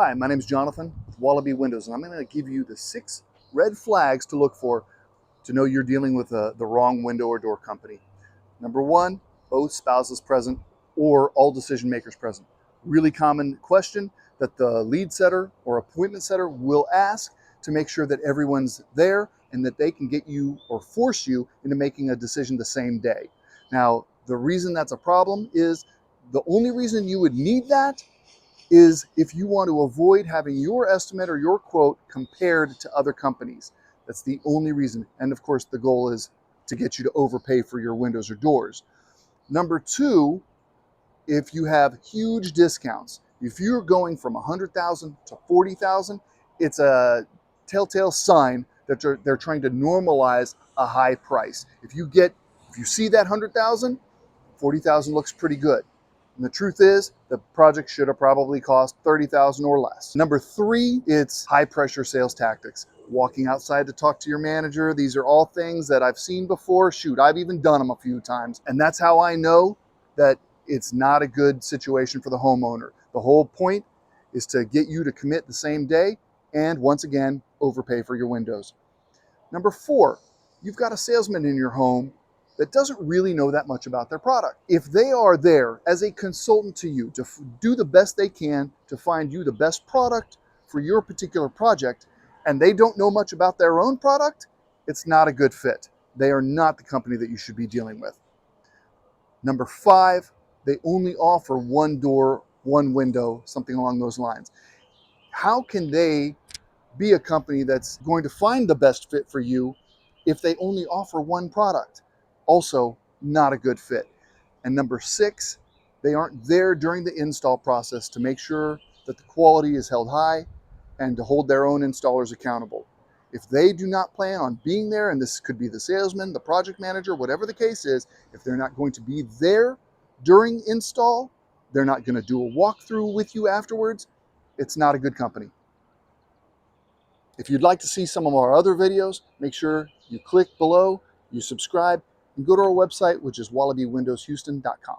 Hi, my name is Jonathan with Wallaby Windows, and I'm going to give you the 6 red flags to look for to know you're dealing with the wrong window or door company. Number 1, both spouses present or all decision makers present. Really common question that the lead setter or appointment setter will ask to make sure that everyone's there and that they can get you or force you into making a decision the same day. Now, the reason that's a problem is the only reason you would need that is if you want to avoid having your estimate or your quote compared to other companies. That's the only reason. And of course, the goal is to get you to overpay for your windows or doors. Number 2, if you have huge discounts, if you're going from 100,000 to 40,000, it's a telltale sign that they're trying to normalize a high price. If you see that 100,000, 40,000 looks pretty good. And the truth is, the project should have probably cost 30,000 or less. Number 3, it's high pressure sales tactics. Walking outside to talk to your manager. These are all things that I've seen before. Shoot, I've even done them a few times. And that's how I know that it's not a good situation for the homeowner. The whole point is to get you to commit the same day and once again, overpay for your windows. Number 4, you've got a salesman in your home that doesn't really know that much about their product. If they are there as a consultant to you to do the best they can to find you the best product for your particular project, and they don't know much about their own product, it's not a good fit. They are not the company that you should be dealing with. Number 5, they only offer one door, one window, something along those lines. How can they be a company that's going to find the best fit for you if they only offer one product? Also, not a good fit. And number 6, they aren't there during the install process to make sure that the quality is held high and to hold their own installers accountable. If they do not plan on being there, and this could be the salesman, the project manager, whatever the case is, if they're not going to be there during install, they're not going to do a walkthrough with you afterwards, it's not a good company. If you'd like to see some of our other videos, make sure you click below, you subscribe, and go to our website, which is wallabywindowshouston.com.